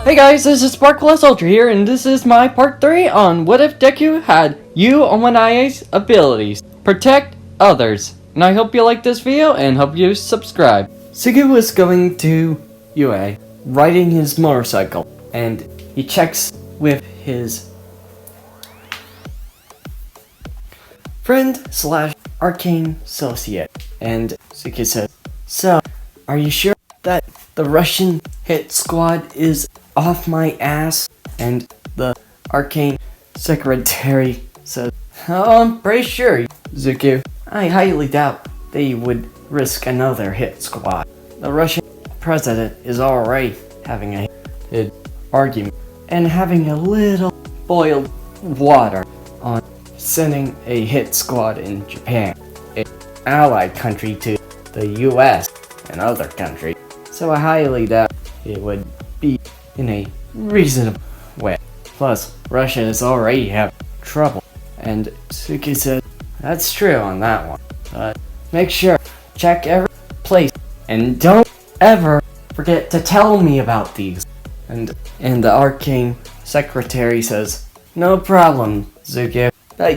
Hey guys, this is Sparkless Ultra here, and this is my part 3 on what if Deku had Yu Ominae's abilities. Protect others. And I hope you like this video, and hope you subscribe. Sugu was going to UA, riding his motorcycle, and he checks with his friend / arcane associate. And Sugu says, "So, are you sure that the Russian hit squad is off my ass?" And the arcane secretary says, "Oh, I'm pretty sure, Zuku. I highly doubt they would risk another hit squad. The Russian president is already having a heated argument and having a little boiled water on sending a hit squad in Japan, an allied country to the US and other countries. So I highly doubt it would be in a reasonable way. Plus, Russia is already having trouble." And Suki said, "That's true on that one. But make sure, check every place, and don't ever forget to tell me about these." And the arcane secretary says, "No problem, Zuki.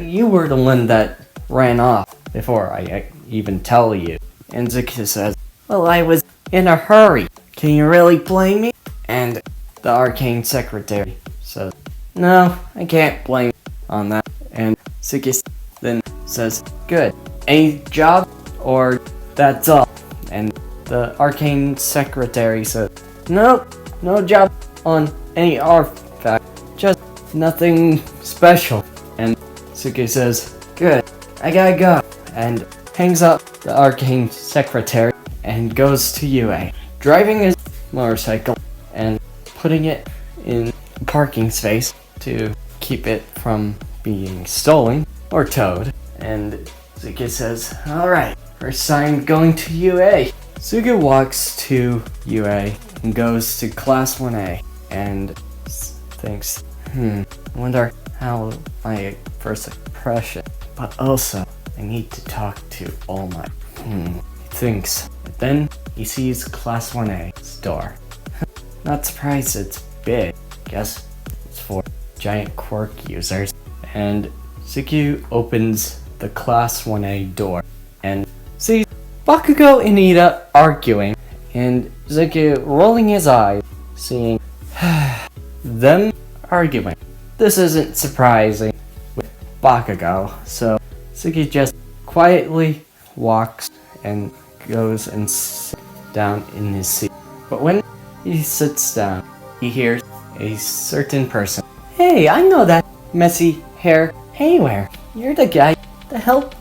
You were the one that ran off before I even tell you." And Zuki says, "Well, I was in a hurry. Can you really blame me?" And the arcane secretary says, "No, I can't blame you on that." And Suki then says, "Good. Any job, or that's all?" And the arcane secretary says, "Nope, no job on any artifact. Just nothing special." And Suki says, "Good, I gotta go," and hangs up the arcane secretary and goes to UA, driving his motorcycle and putting it in a parking space to keep it from being stolen or towed. And Suki says, "Alright, first time going to UA." Suga walks to UA and goes to Class 1A and thinks, I wonder how my first impression, but also I need to talk to All Might. He thinks. But then he sees Class 1A's door. Not surprised it's big. Guess it's for giant quirk users. And Suki opens the Class 1A door and sees Bakugo and Ida arguing, and Suki rolling his eyes, seeing them arguing. This isn't surprising with Bakugo, so Suki just quietly walks and goes and sits down in his seat. But when he sits down, he hears a certain person. "Hey, I know that messy hair anywhere. You're the guy that helped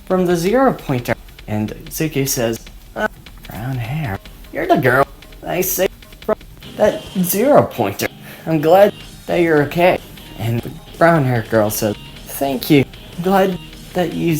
from the 0-pointer. And Suki says, "Brown hair. You're the girl I saved from that 0-pointer. I'm glad that you're okay." And the brown hair girl says, "Thank you. I'm glad that you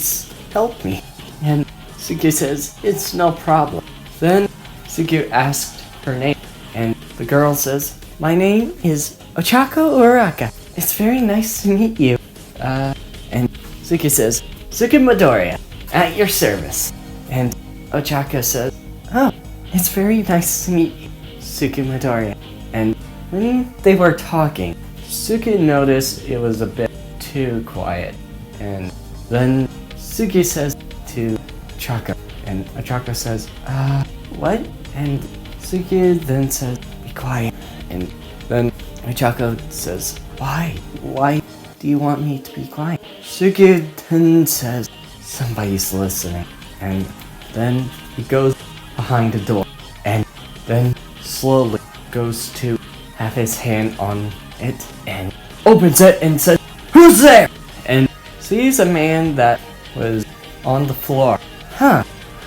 helped me." And Suki says, "It's no problem." Then Suki asked her name, and the girl says, "My name is Ochako Uraka. It's very nice to meet you." And Suki says, "Suki Midoriya, at your service." And Ochako says, "Oh, it's very nice to meet you, Suki Midoriya." And when they were talking, Suki noticed it was a bit too quiet. And then Suki says to Ochako, and Ochako says, what?" And Suki then says, "Be quiet." And then Ochako says, Why? Why do you want me to be quiet?" Suki then says, "Somebody's listening." And then he goes behind the door, and then slowly goes to have his hand on it, and opens it and says, "Who's there?" And sees a man that was on the floor.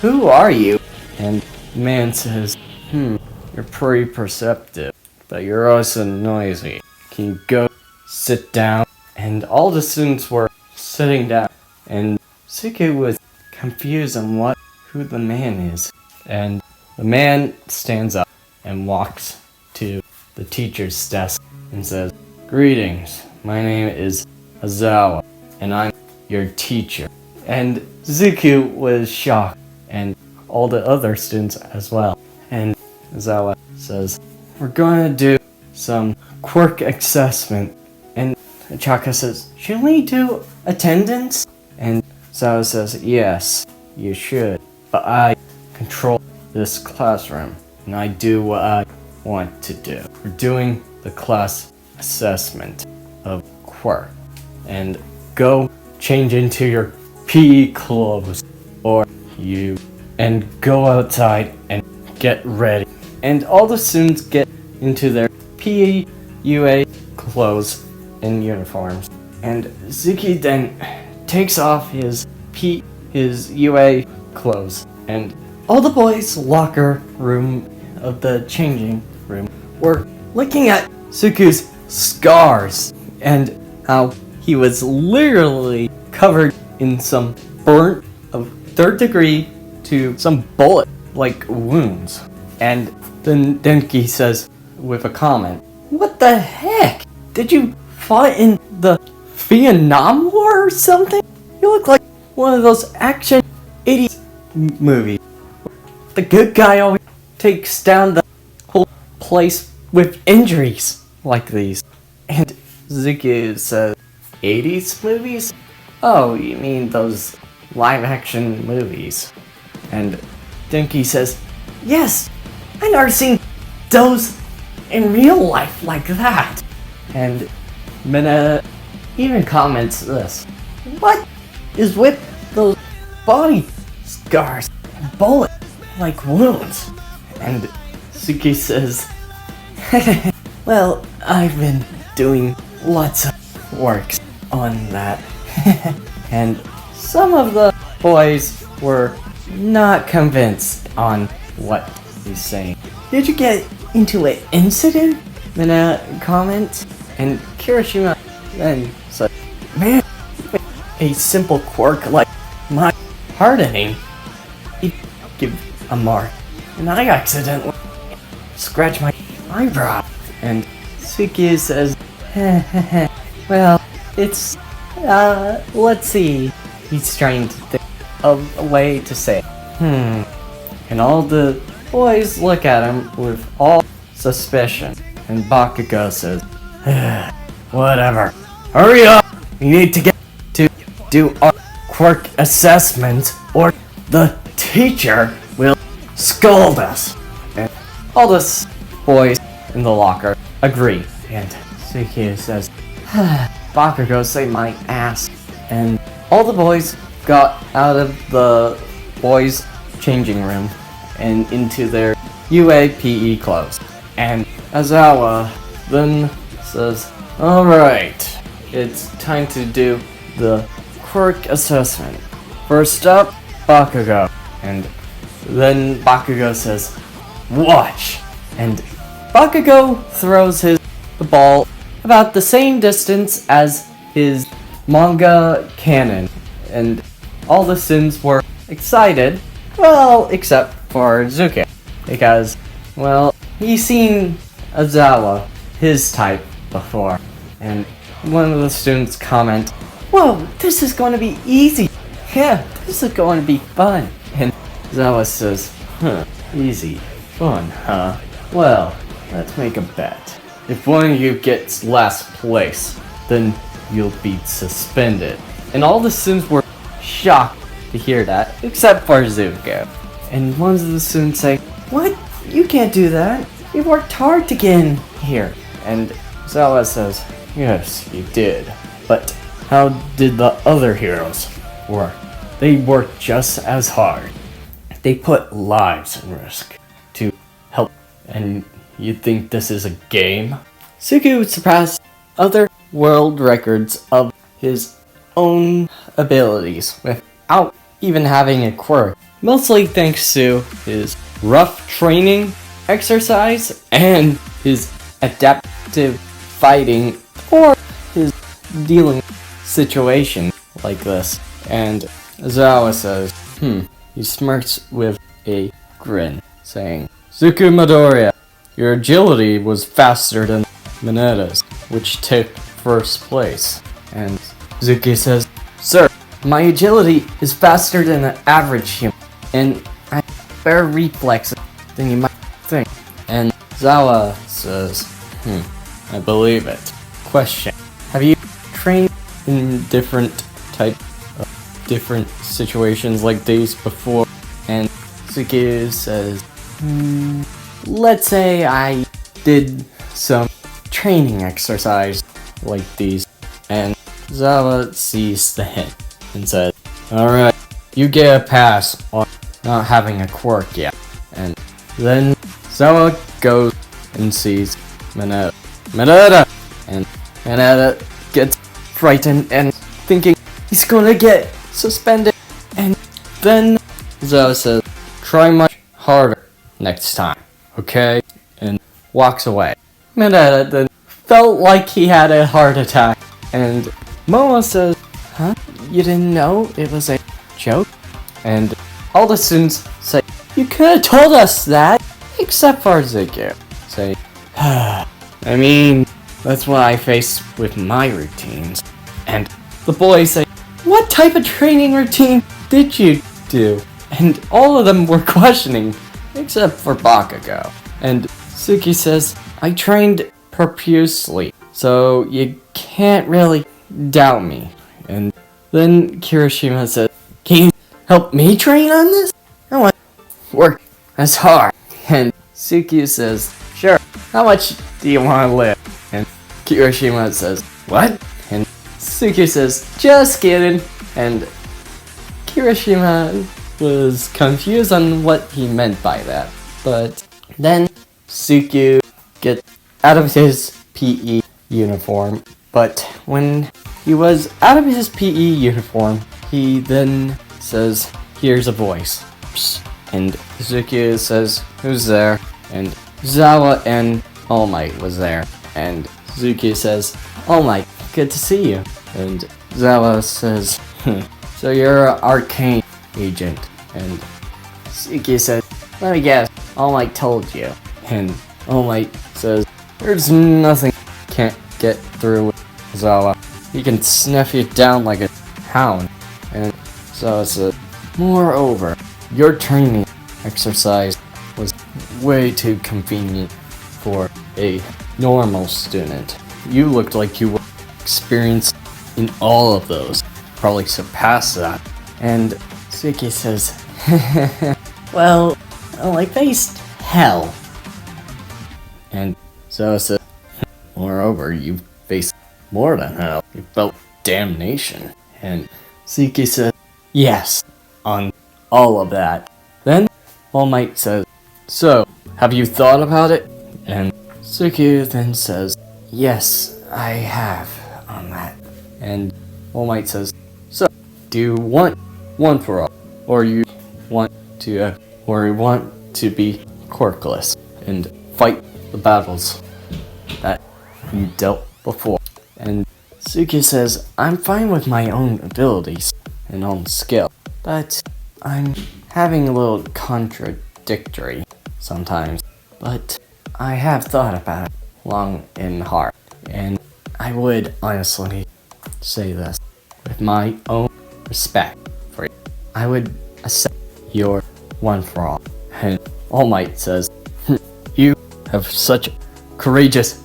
"Who are you?" And the man says, "You're pretty perceptive, but you're also noisy. Can you go sit down?" And all the students were sitting down, and Suki was confused on who the man is. And the man stands up and walks to the teacher's desk and says, "Greetings, my name is Azawa, and I'm your teacher." And Zuku was shocked, and all the other students as well. And Azawa says, "We're going to do some quirk assessment. And Chaka says, should we do attendance? And Zawa says, yes, you should. But I control this classroom, and I do what I want to do. We're doing the class assessment of quirk. And go change into your PE clothes, and go outside and get ready. And all the students get into their PE UA clothes and uniforms. And Zuki then takes off his UA clothes. And all the boys' locker room of the changing room were looking at Suku's scars and how he was literally covered in some burnt of 3rd degree to some bullet-like wounds. And then Denki says with a comment, what the heck? Did you fight in the Vietnam War or something? You look like one of those action 80s movies. The good guy always takes down the whole place with injuries like these. And Zuki says, 80s movies? Oh, you mean those live-action movies? And Denki says, yes, I've never seen those in real life like that. And Mina even comments this, what is with those body scars and bullet-like wounds? And Suki says, well, I've been doing lots of works on that. And some of the boys were not convinced on what he's saying. Did you get into an incident? Mina comments. And Kirishima then said, man, a simple quirk like my hardening, he'd give a mark. And I accidentally scratched my eyebrow. And Suki says, well, it's, let's see. He's trying to think of a way to say, And all the boys look at him with all suspicion. And Bakugo says, whatever. Hurry up! We need to get to do our quirk assessment or the teacher will scold us. And all the boys in the locker agree. And Suki says, Bakugo saved my ass. And all the boys got out of the boys' changing room and into their UAPE clothes. And Azawa then says, alright, it's time to do the quirk assessment. First up, Bakugo. And then Bakugo says, watch. And Bakugo throws the ball about the same distance as his manga cannon. And all the students were excited, well, except for Zuki. Because, well, he's seen Azawa, his type, before. And one of the students comment, whoa, this is going to be easy. Yeah, this is going to be fun. And Azawa says, easy, fun, huh? Well, let's make a bet. If one of you gets last place, then you'll be suspended. And all the students were shocked to hear that, except for Zuko. And one of the students say, what? You can't do that. You worked hard to get in here. And Zawa says, yes, you did. But how did the other heroes work? They worked just as hard. They put lives in risk to help. And you think this is a game? Suku surpassed other world records of his own abilities without even having a quirk. Mostly thanks to his rough training, exercise, and his adaptive fighting or his dealing situation like this. And Azawa says, he smirks with a grin, saying, Zuku Midoriya, your agility was faster than Mineta's, which took first place. And Zuki says, sir, my agility is faster than an average human, and I have better reflexes than you might think. And Zawa says, I believe it. Question. Have you trained in different situations like these before? And Suki says, let's say I did some training exercise like these. And Zawa sees the hint and says, alright, you get a pass on not having a quirk yet. And then Zawa goes and sees Mineta! And Mineta gets frightened and thinking he's gonna get suspended. And then Zawa says, try much harder next time, okay? And walks away. Mineta then felt like he had a heart attack. And Momo says, huh? You didn't know it was a joke? And all the students say, you could have told us that, except for Deku. Say, I mean, that's what I face with my routines. And the boys say, what type of training routine did you do? And all of them were questioning, except for Bakugo. And Suki says, I trained profusely, so you can't really doubt me. And then Kirishima says, can you help me train on this? I want to work as hard. And Suki says, sure, how much do you want to live? And Kirishima says, what? And Suki says, just kidding. And Kirishima was confused on what he meant by that. But then Suki gets out of his PE uniform. But when he was out of his PE uniform, he then says, here's a voice. Psst. And Suki says, who's there? And Zawa and All Might was there. And Suki says, All Might, good to see you. And Zawa says, so you're an arcane agent. And Suki says, let me guess, All Might told you. And All Might says, there's nothing can't get through with Zawa. He can snuff you down like a hound. And Zawa says, moreover, your training exercise was way too convenient for a normal student. You looked like you were experienced in all of those. Probably surpassed that. And Suki says, well, I faced hell. And Zawa says, moreover, you faced more than hell. You felt damnation. And Suki says, yes, on all of that. Then All Might says, so, have you thought about it? And Suki then says, yes, I have on that. And All Might says, so, do you want one for all? Or you want to be quirkless and fight the battles that you dealt before? And Suki says, I'm fine with my own abilities and own skill, but I'm having a little contradictory sometimes. But I have thought about it long and hard, and I would honestly say this with my own respect for you. I would accept your one for all. And All Might says, you have such a courageous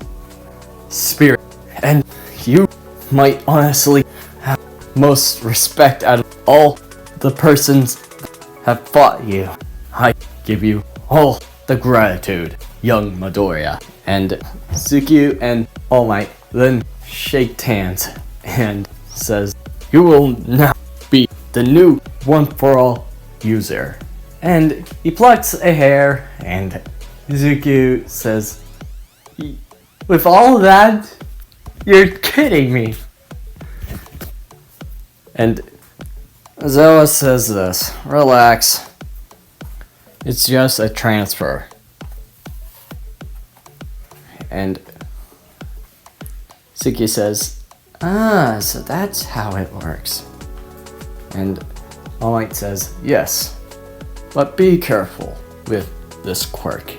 spirit, and you might honestly have most respect out of all the persons that have fought you. I give you all the gratitude, young Midoriya. And Suki and All Might then shake hands and says, you will now be the new one-for-all user. And he plucks a hair, and Suki says, with all that, you're kidding me. And Zawa says this, relax, it's just a transfer. And Suki says, so that's how it works. And All Might says, yes, but be careful with this quirk.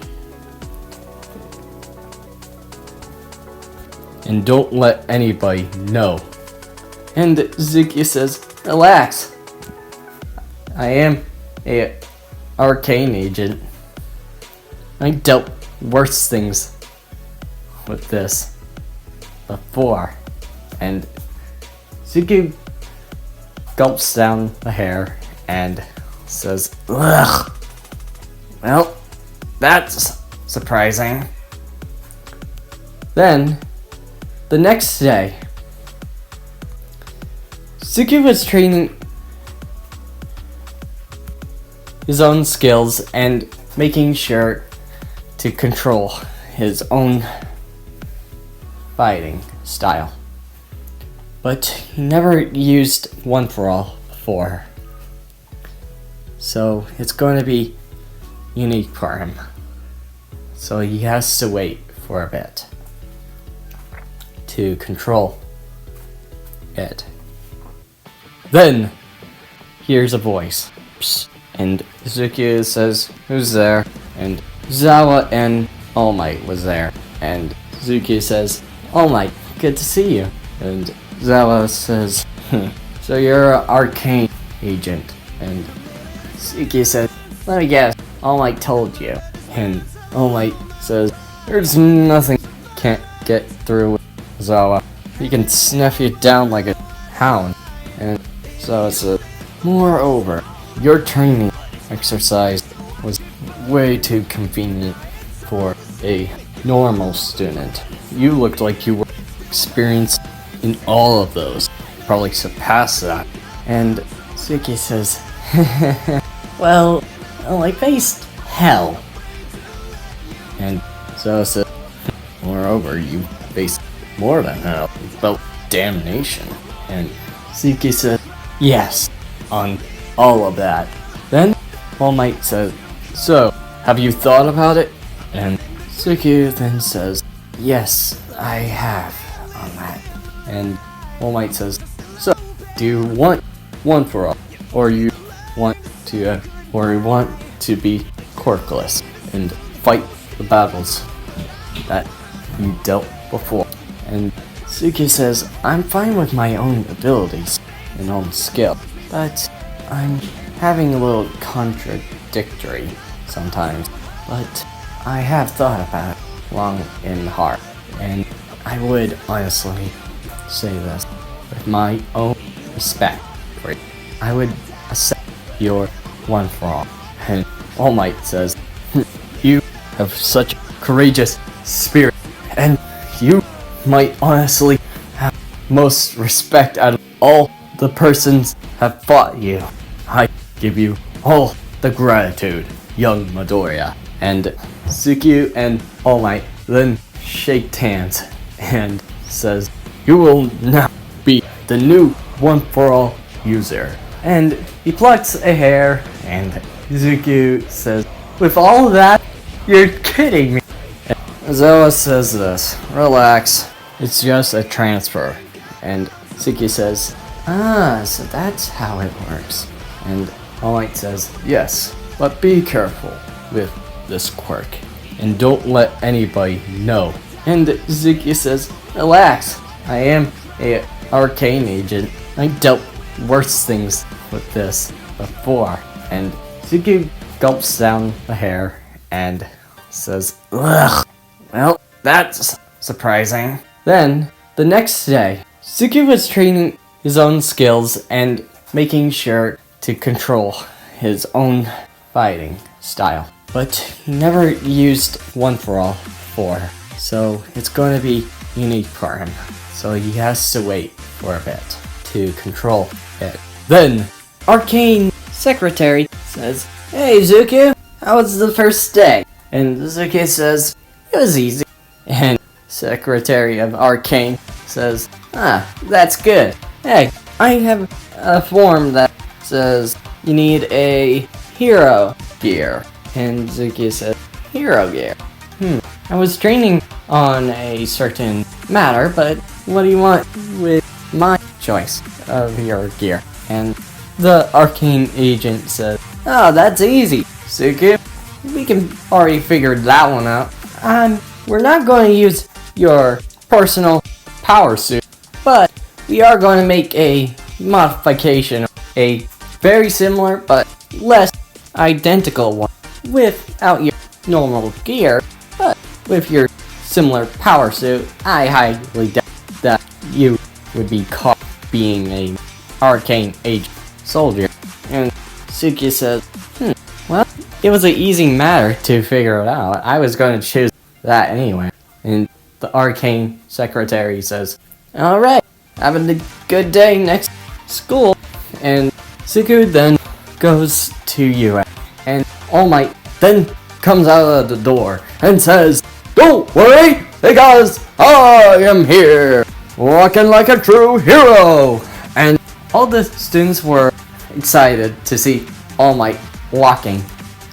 And don't let anybody know. And Suki says, relax. I am a arcane agent. I dealt worse things with this before. And Deku gulps down the hair and says, ugh. Well, that's surprising. Then, the next day, Deku was training his own skills and making sure to control his own fighting style. But he never used One For All before. So it's going to be unique for him. So he has to wait for a bit to control it. Then, here's a voice. Psst. And Deku says, who's there? And Zawa and All Might was there. And Deku says, All Might, good to see you. And Zawa says, so you're an arcane agent. And Deku says, let me guess, All Might told you. And All Might says, there's nothing can't get through with Zawa. He can snuff you down like a hound. And Zawa says, moreover, your training exercise was way too convenient for a normal student. You looked like you were experienced in all of those. Probably surpassed that. And Suki says, well, I faced hell. And Zawa says, moreover, you faced more than hell. You felt damnation. And Suki says, yes, on all of that. Then All Might says, so, have you thought about it? And Suki then says, yes, I have on that. And All Might says, so, do you want One For All? Or you want to be quirkless and fight the battles that you dealt before? And Suki says, I'm fine with my own abilities and own skill, but I'm having a little contradictory sometimes, but I have thought about it long and hard, and I would honestly say this with my own respect for you. I would accept your One For All. And All Might says, you have such courageous spirit, and you might honestly have most respect out of all the persons have fought you. I give you all the gratitude, young Midoriya. And Suki and All Might then shake hands and says, you will now be the new One For All user. And he plucks a hair and Suki says, with all of that, you're kidding me. And Zawa says this, relax, it's just a transfer. And Suki says, so that's how it works. And All Might says, yes, but be careful with this quirk, and don't let anybody know. And Suki says, relax, I am an arcane agent. I dealt worse things with this before. And Suki gulps down the hair and says, ugh. Well, that's surprising. Then, the next day, Suki was training his own skills and making sure to control his own fighting style. But he never used One For All before, so it's going to be unique for him. So he has to wait for a bit to control it. Then, Arcane Secretary says, hey Zuki, how was the first day? And Zuki says, it was easy. And Secretary of Arcane says, that's good. Hey, I have a form that says you need a hero gear. And Zuki says, hero gear? I was training on a certain matter, but what do you want with my choice of your gear? And the arcane agent says, oh, that's easy, Zuki. We can already figure that one out. We're not going to use your personal power suit, but we are going to make a modification, a very similar but less identical one, without your normal gear, but with your similar power suit, I highly doubt that you would be caught being a arcane age soldier. And Suki says, well, it was an easy matter to figure it out. I was going to choose that anyway. And the arcane secretary says, alright, have a good day next school. And Suku then goes to UA. And All Might then comes out of the door and says, don't worry, because I am here, walking like a true hero. And all the students were excited to see All Might walking,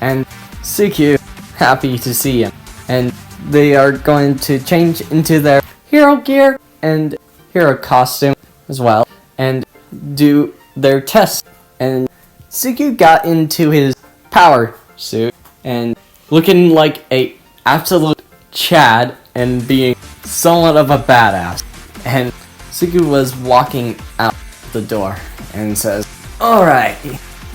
and Suki happy to see him. And they are going to change into their hero gear and hero costume as well, and do their test. And Suki got into his power suit and looking like a absolute Chad and being somewhat of a badass. And Suki was walking out the door and says, alright,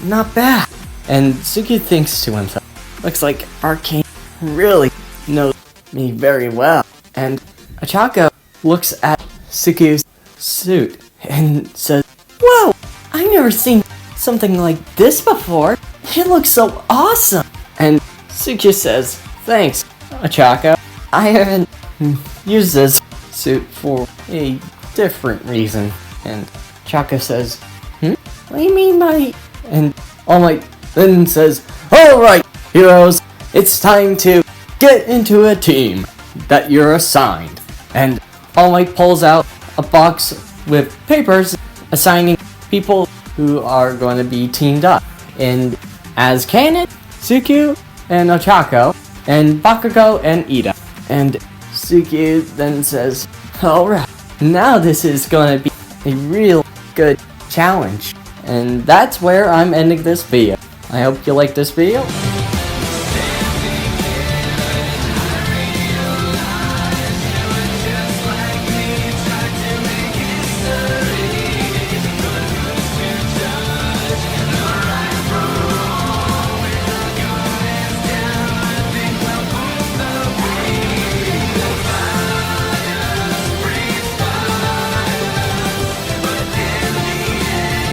not bad. And Suki thinks to himself, looks like Arcane really knows me very well. And Ochako looks at Suku's suit and says, whoa, I've never seen something like this before. It looks so awesome. And Suki says, thanks, Ochako. I haven't used this suit for a different reason. And Chaka says, what do you mean by... And All Might then says, alright, heroes, it's time to get into a team that you're assigned. And All Might pulls out a box with papers assigning people who are going to be teamed up. And as Kanen, Suku, and Ochako, and Bakugo, and Ida. And Suki then says, alright, now this is going to be a real good challenge. And that's where I'm ending this video. I hope you liked this video.